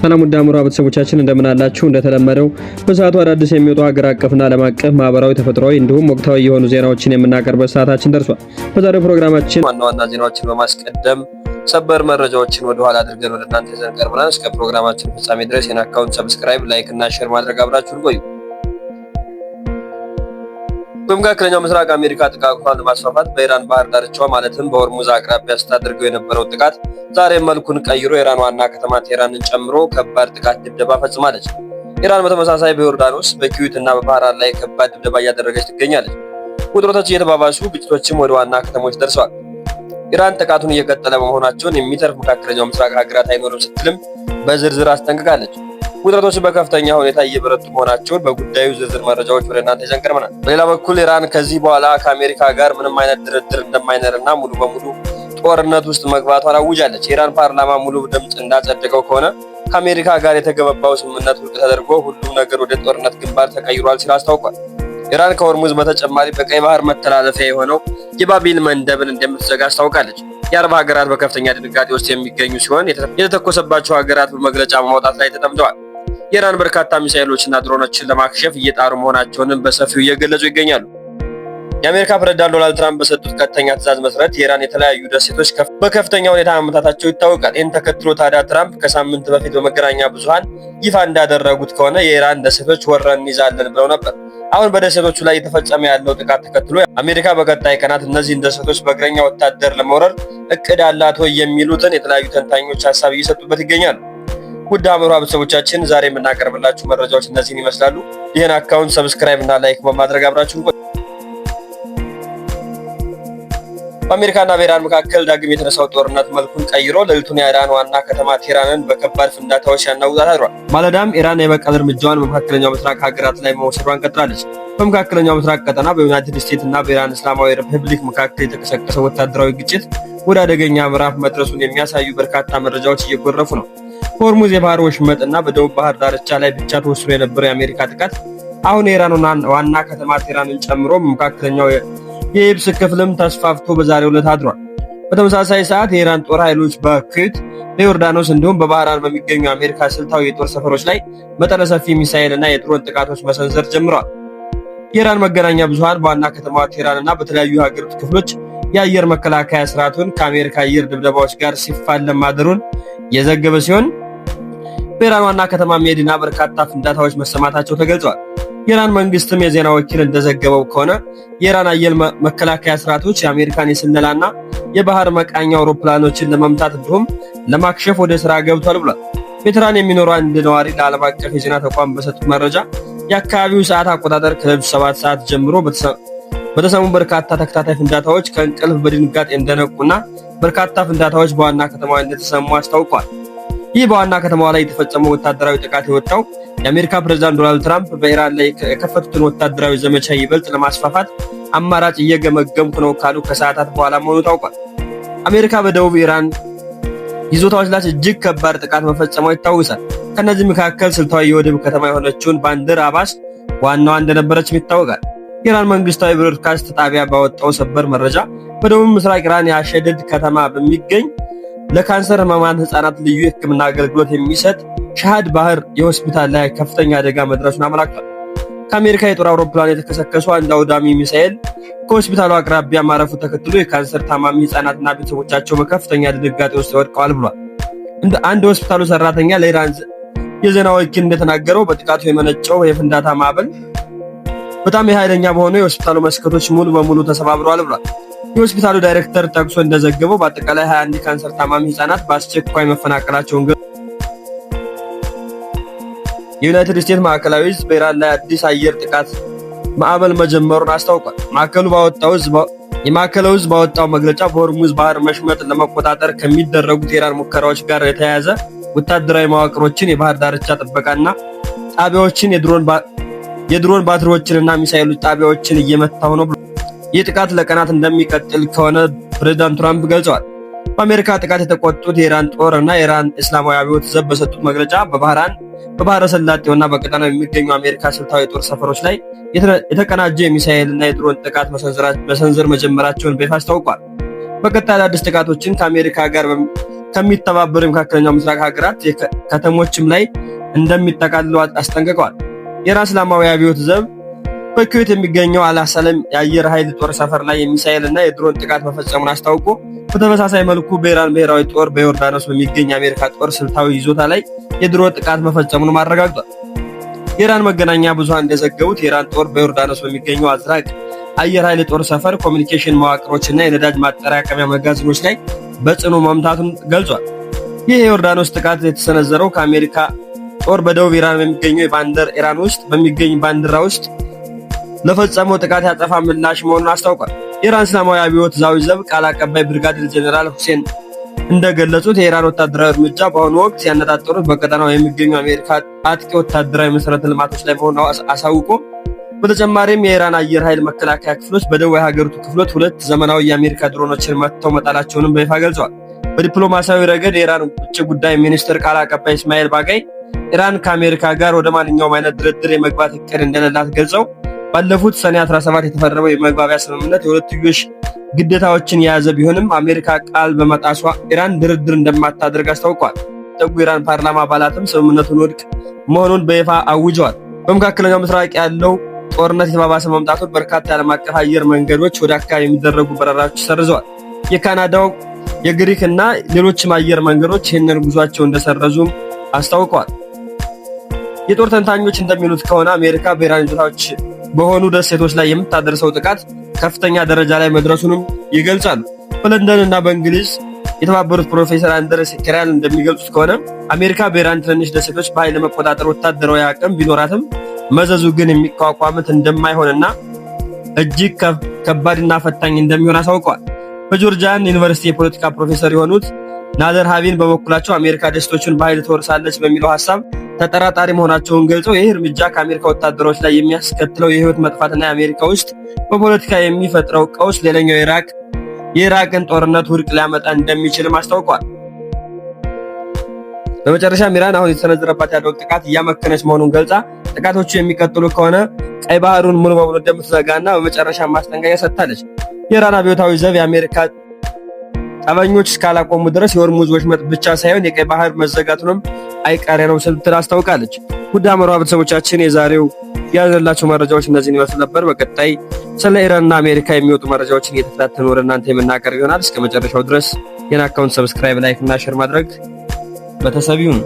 ሰላም ውድ አምራ ቤተሰቦቻችን እንደምን አላችሁ? እንደተለመደው በሰዓቱ አዳዲስ የሚወጡ ሀገር አቀፍና ዓለም አቀፍ ማህበራዊ፣ ተፈጥሯዊ እንዲሁም ወቅታዊ የሆኑ ዜናዎችን የምናቀርብበት ሰዓታችን ደርሷል። በዛሬው ፕሮግራማችን ዋና ዋና ዜናዎችን በማስቀደም ሰበር መረጃዎችን ወደ ኋላ አድርገን ወደ እናንተ ይዘን ቀርበናል። እስከ ፕሮግራማችን ፍጻሜ ድረስ የና አካውንት ሰብስክራይብ፣ ላይክ እና ሼር ማድረግ አብራችሁን ቆዩ። በመካከለኛው ምስራቅ አሜሪካ ጥቃቷን ለማስፋፋት በኢራን ባህር ዳርቻዋ ማለትም በሆርሙዝ አቅራቢያ ስታደርገው የነበረው ጥቃት ዛሬ መልኩን ቀይሮ የኢራን ዋና ከተማ ቴህራንን ጨምሮ ከባድ ጥቃት ድብደባ ፈጽማለች። ኢራን በተመሳሳይ በዮርዳኖስ፣ በኩዌት እና በባህራን ላይ ከባድ ድብደባ እያደረገች ትገኛለች። ውጥረቶች እየተባባሱ ግጭቶችም ወደ ዋና ከተሞች ደርሰዋል። ኢራን ጥቃቱን እየቀጠለ መሆናቸውን የሚተርፍ መካከለኛው ምስራቅ ሀገራት አይኖርም ስትልም በዝርዝር አስጠንቅቃለች። ውጥረቶች በከፍተኛ ሁኔታ እየበረቱ መሆናቸውን በጉዳዩ ዝርዝር መረጃዎች ወደ እናንተ ይዘን ቀርበናል። በሌላ በኩል ኢራን ከዚህ በኋላ ከአሜሪካ ጋር ምንም አይነት ድርድር እንደማይኖርና ሙሉ በሙሉ ጦርነት ውስጥ መግባቷን አውጃለች። የኢራን ፓርላማ ሙሉ ድምፅ እንዳጸደቀው ከሆነ ከአሜሪካ ጋር የተገባባው ስምምነት ውድቅ ተደርጎ ሁሉም ነገር ወደ ጦርነት ግንባር ተቀይሯል ሲል አስታውቋል። ኢራን ከሆርሙዝ በተጨማሪ በቀይ ባህር መተላለፊያ የሆነው የባቢል መንደብን እንደምትዘጋ አስታውቃለች። የአረብ ሀገራት በከፍተኛ ድንጋጤ ውስጥ የሚገኙ ሲሆን የተተኮሰባቸው ሀገራት በመግለጫ ማውጣት ላይ ተጠምደዋል። የኢራን በርካታ ሚሳኤሎችና ድሮኖችን ለማክሸፍ እየጣሩ መሆናቸውንም በሰፊው እየገለጹ ይገኛሉ። የአሜሪካ ፕሬዝዳንት ዶናልድ ትራምፕ በሰጡት ቀጥተኛ ትዕዛዝ መሰረት የኢራን የተለያዩ ደሴቶች በከፍተኛ ሁኔታ መመታታቸው ይታወቃል። ይህን ተከትሎ ታዲያ ትራምፕ ከሳምንት በፊት በመገናኛ ብዙሃን ይፋ እንዳደረጉት ከሆነ የኢራን ደሴቶች ወረን እንይዛለን ብለው ነበር። አሁን በደሴቶቹ ላይ የተፈጸመ ያለው ጥቃት ተከትሎ አሜሪካ በቀጣይ ቀናት እነዚህን ደሴቶች በእግረኛ ወታደር ለመውረር እቅድ አላት ወይ የሚሉትን የተለያዩ ተንታኞች ሀሳብ እየሰጡበት ይገኛሉ። ውድ አምራ ቤተሰቦቻችን ዛሬ የምናቀርብላችሁ መረጃዎች እነዚህን ይመስላሉ። ይህን አካውንት ሰብስክራይብ እና ላይክ በማድረግ አብራችሁን ቆዩ። በአሜሪካና በኢራን መካከል ዳግም የተነሳው ጦርነት መልኩን ቀይሮ ሌሊቱን የኢራን ዋና ከተማ ቴህራንን በከባድ ፍንዳታዎች ያናውጣት አድሯል። ማለዳም ኢራን የበቀል እርምጃዋን በመካከለኛው ምስራቅ ሀገራት ላይ መውሰዷን ቀጥላለች። በመካከለኛው ምስራቅ ቀጠና በዩናይትድ ስቴትስ እና በኢራን እስላማዊ ሪፐብሊክ መካከል የተቀሰቀሰው ወታደራዊ ግጭት ወደ አደገኛ ምዕራፍ መድረሱን የሚያሳዩ በርካታ መረጃዎች እየጎረፉ ነው። በሆርሙዝ የባህር ወሽመጥ እና በደቡብ ባህር ዳርቻ ላይ ብቻ ተወስኖ የነበረው የአሜሪካ ጥቃት አሁን የኢራን ዋና ከተማ ቴህራንን ጨምሮ መካከለኛው የየብስ ክፍልም ተስፋፍቶ በዛሬው ዕለት አድሯል። በተመሳሳይ ሰዓት የኢራን ጦር ኃይሎች በኩዌት፣ በዮርዳኖስ እንዲሁም በባህራን በሚገኙ የአሜሪካ ስልታዊ የጦር ሰፈሮች ላይ መጠነ ሰፊ ሚሳኤል እና የድሮን ጥቃቶች መሰንዘር ጀምረዋል። የኢራን መገናኛ ብዙሃን በዋና ከተማዋ ቴህራን እና በተለያዩ የሀገሪቱ ክፍሎች የአየር መከላከያ ስርዓቱን ከአሜሪካ አየር ድብደባዎች ጋር ሲፋለም ማደሩን የዘገበ ሲሆን በኢራን ዋና ከተማ ሜዲና በርካታ ፍንዳታዎች መሰማታቸው ተገልጿል። የኢራን መንግስትም የዜና ወኪል እንደዘገበው ከሆነ የኢራን አየር መከላከያ ስርዓቶች የአሜሪካን የስለላና የባህር መቃኛ አውሮፕላኖችን ለመምታት እንዲሁም ለማክሸፍ ወደ ስራ ገብቷል ብሏል። በቴህራን የሚኖሩ አንድ ነዋሪ ለዓለም አቀፍ የዜና ተቋም በሰጡት መረጃ የአካባቢው ሰዓት አቆጣጠር ከሌሊቱ 7 ሰዓት ጀምሮ በተሰሙ በርካታ ተከታታይ ፍንዳታዎች ከእንቅልፍ በድንጋጤ እንደነቁና በርካታ ፍንዳታዎች በዋና ከተማዋ እንደተሰሙ አስታውቋል። ይህ በዋና ከተማዋ ላይ የተፈጸመው ወታደራዊ ጥቃት የወጣው የአሜሪካ ፕሬዝዳንት ዶናልድ ትራምፕ በኢራን ላይ የከፈቱትን ወታደራዊ ዘመቻ ይበልጥ ለማስፋፋት አማራጭ እየገመገምኩ ነው ካሉ ከሰዓታት በኋላ መሆኑ ታውቋል። አሜሪካ በደቡብ ኢራን ይዞታዎች ላይ እጅግ ከባድ ጥቃት መፈጸሟ ይታወሳል። ከነዚህ መካከል ስልታዊ የወደብ ከተማ የሆነችውን ባንደር አባስ ዋናዋ እንደነበረችም ይታወቃል። የኢራን መንግስታዊ ብሮድካስት ጣቢያ ባወጣው ሰበር መረጃ በደቡብ ምስራቅ ኢራን የአሸደድ ከተማ በሚገኝ ለካንሰር ህመማን ህፃናት ልዩ የህክምና አገልግሎት የሚሰጥ ሻሃድ ባህር የሆስፒታል ላይ ከፍተኛ አደጋ መድረሱን አመላክቷል። ከአሜሪካ የጦር አውሮፕላን የተከሰከሱ አንድ አውዳሚ ሚሳኤል ከሆስፒታሉ አቅራቢያ ማረፉ ተከትሎ የካንሰር ታማሚ ህፃናትና ቤተሰቦቻቸው በከፍተኛ ድንጋጤ ውስጥ ወድቀዋል ብሏል። እንደ አንድ ሆስፒታሉ ሰራተኛ ለኢራን የዜና ወኪል እንደተናገረው በጥቃቱ የመነጨው የፍንዳታ ማዕበል በጣም ኃይለኛ በሆነ የሆስፒታሉ መስኮቶች ሙሉ በሙሉ ተሰባብረዋል ብሏል። የሆስፒታሉ ዳይሬክተር ጠቅሶ እንደዘገበው በአጠቃላይ 21 የካንሰር ታማሚ ህፃናት በአስቸኳይ መፈናቀላቸውን የዩናይትድ ስቴትስ ማዕከላዊ ዕዝ በኢራን ላይ አዲስ አየር ጥቃት ማዕበል መጀመሩን አስታውቋል። የማዕከላዊ ዕዝ ባወጣው መግለጫ በሆርሙዝ ባህር መሽመጥ ለመቆጣጠር ከሚደረጉት የኢራን ሙከራዎች ጋር የተያያዘ ወታደራዊ መዋቅሮችን፣ የባህር ዳርቻ ጥበቃና ጣቢያዎችን፣ የድሮን ባትሪዎችንና ሚሳኤሎች ጣቢያዎችን እየመታው ነው ብሏል። ይህ ጥቃት ለቀናት እንደሚቀጥል ከሆነ ፕሬዝዳንት ትራምፕ ገልጸዋል። በአሜሪካ ጥቃት የተቆጡት የኢራን ጦር እና የኢራን እስላማዊ አብዮት ዘብ በሰጡት መግለጫ በባህረ ሰላጤውና በቀጠናው የሚገኙ አሜሪካ ስልታዊ የጦር ሰፈሮች ላይ የተቀናጀ የሚሳኤልና የድሮን ጥቃት መሰንዘር መጀመራቸውን በይፋ አስታውቋል። በቀጣይ አዳዲስ ጥቃቶችን ከሚተባበሩ የመካከለኛው ምስራቅ ሀገራት ከተሞችም ላይ እንደሚጠቃልሉ አስጠንቅቀዋል። የኢራን እስላማዊ አብዮት ዘብ በኩዌት የሚገኘው አልሰለም የአየር ኃይል ጦር ሰፈር ላይ የሚሳኤል እና የድሮን ጥቃት መፈጸሙን አስታውቆ በተመሳሳይ መልኩ በኢራን ብሔራዊ ጦር በዮርዳኖስ በሚገኝ የአሜሪካ ጦር ስልታዊ ይዞታ ላይ የድሮን ጥቃት መፈጸሙን አረጋግጧል። የኢራን መገናኛ ብዙሃን እንደዘገቡት የኢራን ጦር በዮርዳኖስ በሚገኘው አዝራቅ አየር ኃይል ጦር ሰፈር ኮሚኒኬሽን መዋቅሮችና የነዳጅ ማጠራቀሚያ መጋዘኖች ላይ በጽኑ መምታቱን ገልጿል። ይህ የዮርዳኖስ ጥቃት የተሰነዘረው ከአሜሪካ ጦር በደቡብ ኢራን በሚገኘው የባንደር ኢራን ውስጥ በሚገኝ ባንዲራ ውስጥ ለፈጸመው ጥቃት ያጸፋ ምላሽ መሆኑን አስታውቋል። የኢራን እስላማዊ አብዮት ዘብ ቃል አቀባይ ብርጋዴር ጀነራል ሁሴን እንደገለጹት የኢራን ወታደራዊ እርምጃ በአሁኑ ወቅት ያነጣጠሩት በቀጠናው የሚገኙ አሜሪካ አጥቂ ወታደራዊ መሰረተ ልማቶች ላይ መሆኑን አሳውቆ በተጨማሪም የኢራን አየር ኃይል መከላከያ ክፍሎች በደቡብ የሀገሪቱ ክፍሎች 2 ዘመናዊ የአሜሪካ ድሮኖችን መትተው መጣላቸውንም በይፋ ገልጸዋል። በዲፕሎማሲያዊ ረገድ የኢራን ውጭ ጉዳይ ሚኒስትር ቃል አቀባይ እስማኤል ባጋይ ኢራን ከአሜሪካ ጋር ወደ ማንኛውም አይነት ድርድር የመግባት እቅድ እንደሌላት ገልጸው ባለፉት ሰኔ 17 የተፈረመው የመግባቢያ ስምምነት የሁለትዮሽ ግዴታዎችን የያዘ ቢሆንም አሜሪካ ቃል በመጣሷ ኢራን ድርድር እንደማታደርግ አስታውቋል። ጠጉ ኢራን ፓርላማ አባላትም ስምምነቱን ውድቅ መሆኑን በይፋ አውጀዋል። በመካከለኛው ምስራቅ ያለው ጦርነት የተባባሰ መምጣቱን በርካታ የዓለም አቀፍ አየር መንገዶች ወደ አካባቢ የሚደረጉ በረራዎች ሰርዘዋል። የካናዳው፣ የግሪክ እና ሌሎችም አየር መንገዶች ይህንን ጉዟቸው እንደሰረዙም አስታውቀዋል። የጦር ተንታኞች እንደሚሉት ከሆነ አሜሪካ በኢራን ይዞታዎች በሆኑ ደሴቶች ላይ የምታደርሰው ጥቃት ከፍተኛ ደረጃ ላይ መድረሱንም ይገልጻሉ። በለንደን እና በእንግሊዝ የተባበሩት ፕሮፌሰር አንድረስ ኬራል እንደሚገልጹት ከሆነ አሜሪካ በኢራን ትንንሽ ደሴቶች በኃይል ለመቆጣጠር ወታደራዊ አቅም ቢኖራትም መዘዙ ግን የሚቋቋምት እንደማይሆንና እጅግ ከባድና ፈታኝ እንደሚሆን አሳውቀዋል። በጆርጂያን ዩኒቨርሲቲ የፖለቲካ ፕሮፌሰር የሆኑት ናደር ሃቢን በበኩላቸው አሜሪካ ደሴቶችን በኃይል ትወርሳለች በሚለው ሀሳብ ተጠራጣሪ መሆናቸውን ገልጸው ይህ እርምጃ ከአሜሪካ ወታደሮች ላይ የሚያስከትለው የህይወት መጥፋትና የአሜሪካ ውስጥ በፖለቲካ የሚፈጥረው ቀውስ ሌላኛው የኢራቅን ጦርነት ውድቅ ሊያመጣ እንደሚችልም አስታውቀዋል። በመጨረሻም ኢራን አሁን የተሰነዘረባት ያለው ጥቃት እያመከነች መሆኑን ገልጻ ጥቃቶቹ የሚቀጥሉ ከሆነ ቀይ ባህሩን ሙሉ በሙሉ እንደምትዘጋና በመጨረሻ ማስጠንቀቂያ ሰጥታለች። የኢራን አብዮታዊ ዘብ የአሜሪካ ጠበኞች እስካላቆሙ ድረስ የሆርሙዝ ወሽመጥ ብቻ ሳይሆን የቀይ ባህር መዘጋቱንም አይቀሬ ነው ስትል አስታውቃለች። ውድ አመራው ቤተሰቦቻችን የዛሬው ያዘላችሁ መረጃዎች እነዚህን ይመስሉ ነበር። በቀጣይ ስለ ኢራንና አሜሪካ የሚወጡ መረጃዎችን እየተከታተልን ወደ እናንተ የምናቀርብ ይሆናል። እስከ መጨረሻው ድረስ የናካውን ሰብስክራይብ፣ ላይክ እና ሼር ማድረግ በተሰቢው ነው።